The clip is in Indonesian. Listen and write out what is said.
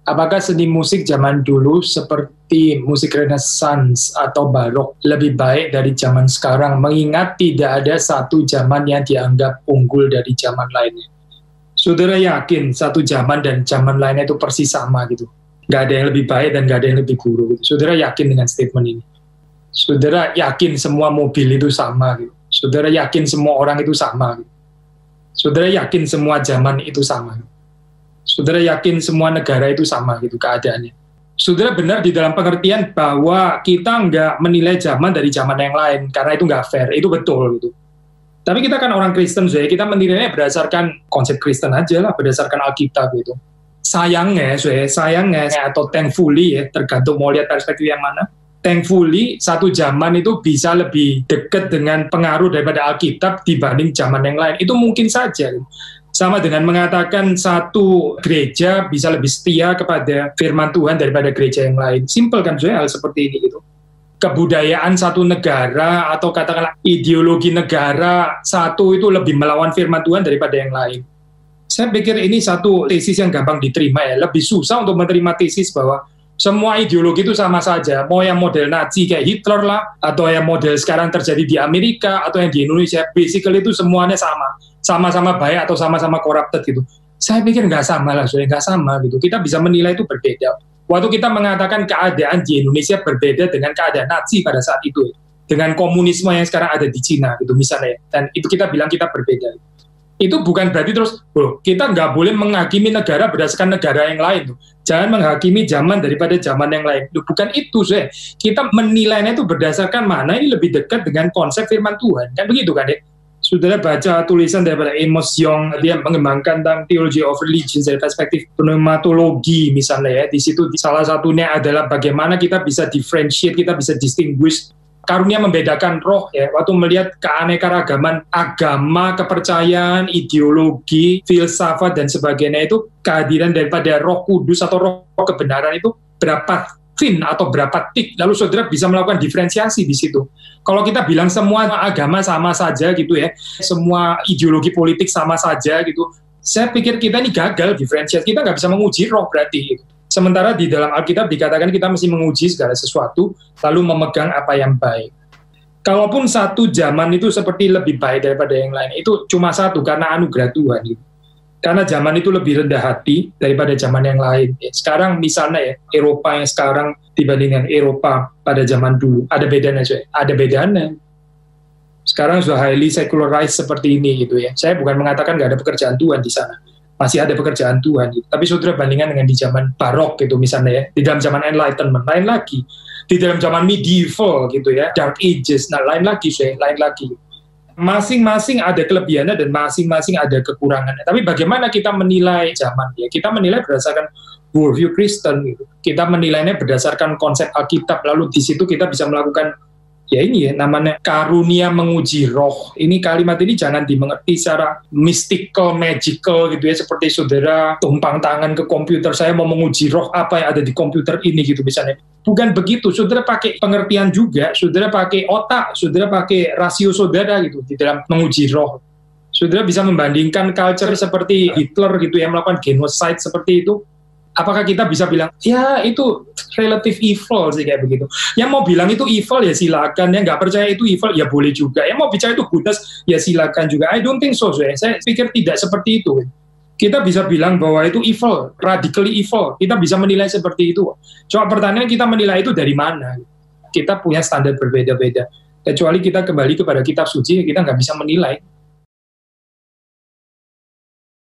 Apakah seni musik zaman dulu seperti musik Renaissance atau Barok lebih baik dari zaman sekarang, mengingat tidak ada satu zaman yang dianggap unggul dari zaman lainnya? Saudara yakin satu zaman dan zaman lainnya itu persis sama gitu? Nggak ada yang lebih baik dan nggak ada yang lebih buruk. Gitu. Saudara yakin dengan statement ini? Saudara yakin semua mobil itu sama gitu? Saudara yakin semua orang itu sama gitu? Saudara yakin semua zaman itu sama gitu? Saudara yakin semua negara itu sama gitu keadaannya? Saudara benar di dalam pengertian bahwa kita nggak menilai zaman dari zaman yang lain karena itu nggak fair, itu betul gitu. Tapi kita kan orang Kristen, jadi kita menilainya berdasarkan konsep Kristen aja lah, berdasarkan Alkitab gitu. Sayangnya atau thankfully ya, tergantung mau lihat perspektif yang mana. Thankfully, satu zaman itu bisa lebih dekat dengan pengaruh daripada Alkitab dibanding zaman yang lain. Itu mungkin saja. Sama dengan mengatakan satu gereja bisa lebih setia kepada firman Tuhan daripada gereja yang lain. Simple kan hal seperti ini gitu. Kebudayaan satu negara atau katakanlah ideologi negara satu itu lebih melawan firman Tuhan daripada yang lain. Saya pikir ini satu tesis yang gampang diterima ya. Lebih susah untuk menerima tesis bahwa semua ideologi itu sama saja. Mau yang model Nazi kayak Hitler lah, atau yang model sekarang terjadi di Amerika, atau yang di Indonesia, basically itu semuanya sama. Sama-sama baik atau sama-sama corrupted gitu. Saya pikir nggak sama lah, nggak sama gitu. Kita bisa menilai itu berbeda. Waktu kita mengatakan keadaan di Indonesia berbeda dengan keadaan Nazi pada saat itu, dengan komunisme yang sekarang ada di Cina gitu misalnya, dan itu kita bilang kita berbeda. Itu bukan berarti terus, kita nggak boleh menghakimi negara berdasarkan negara yang lain. Jangan menghakimi zaman daripada zaman yang lain. Bukan itu, kita menilainya itu berdasarkan mana ini lebih dekat dengan konsep firman Tuhan. Kan begitu kan ya? Saudara baca tulisan daripada Amos Yong, dia mengembangkan tentang theology of religion dari perspektif pneumatologi misalnya ya. Di situ salah satunya adalah bagaimana kita bisa differentiate, kita bisa distinguish karunia membedakan roh ya, waktu melihat keanekaragaman agama, kepercayaan, ideologi, filsafat dan sebagainya itu kehadiran daripada Roh Kudus atau roh kebenaran itu berapa thin atau berapa thick, lalu saudara bisa melakukan diferensiasi di situ. Kalau kita bilang semua agama sama saja gitu ya, semua ideologi politik sama saja gitu, saya pikir kita ini gagal diferensiasi, kita nggak bisa menguji roh berarti gitu. Sementara di dalam Alkitab dikatakan kita mesti menguji segala sesuatu, lalu memegang apa yang baik. Kalaupun satu zaman itu seperti lebih baik daripada yang lain, itu cuma satu, karena anugerah Tuhan. Gitu. Karena zaman itu lebih rendah hati daripada zaman yang lain. Sekarang misalnya ya, Eropa yang sekarang dibandingkan Eropa pada zaman dulu, ada bedanya. Ada bedanya. Sekarang sudah highly secularized seperti ini gitu ya. Saya bukan mengatakan nggak ada pekerjaan Tuhan di sana. Masih ada pekerjaan Tuhan gitu. Tapi saudara bandingkan dengan di zaman barok gitu misalnya ya, di dalam zaman enlightenment lain lagi, di dalam zaman medieval gitu ya, dark ages, nah lain lagi. Masing-masing ada kelebihannya dan masing-masing ada kekurangannya. Tapi bagaimana kita menilai zaman ya? Kita menilai berdasarkan worldview Kristen gitu. Kita menilainya berdasarkan konsep Alkitab, lalu di situ kita bisa melakukan ya ini ya, namanya karunia menguji roh. Ini kalimat ini jangan dimengerti secara mystical, magical gitu ya, seperti saudara tumpang tangan ke komputer, saya mau menguji roh apa yang ada di komputer ini gitu misalnya. Bukan begitu, saudara pakai pengertian juga, saudara pakai otak, saudara pakai rasio saudara gitu di dalam menguji roh. Saudara bisa membandingkan culture seperti Hitler gitu yang melakukan genocide seperti itu. Apakah kita bisa bilang, ya itu relative evil sih kayak begitu. Yang mau bilang itu evil ya silakan, yang nggak percaya itu evil ya boleh juga. Yang mau bicara itu goodness ya silakan juga. I don't think so, saya pikir tidak seperti itu. Kita bisa bilang bahwa itu evil, radically evil. Kita bisa menilai seperti itu. Coba pertanyaan kita menilai itu dari mana? Kita punya standar berbeda-beda. Kecuali kita kembali kepada kitab suci, kita nggak bisa menilai.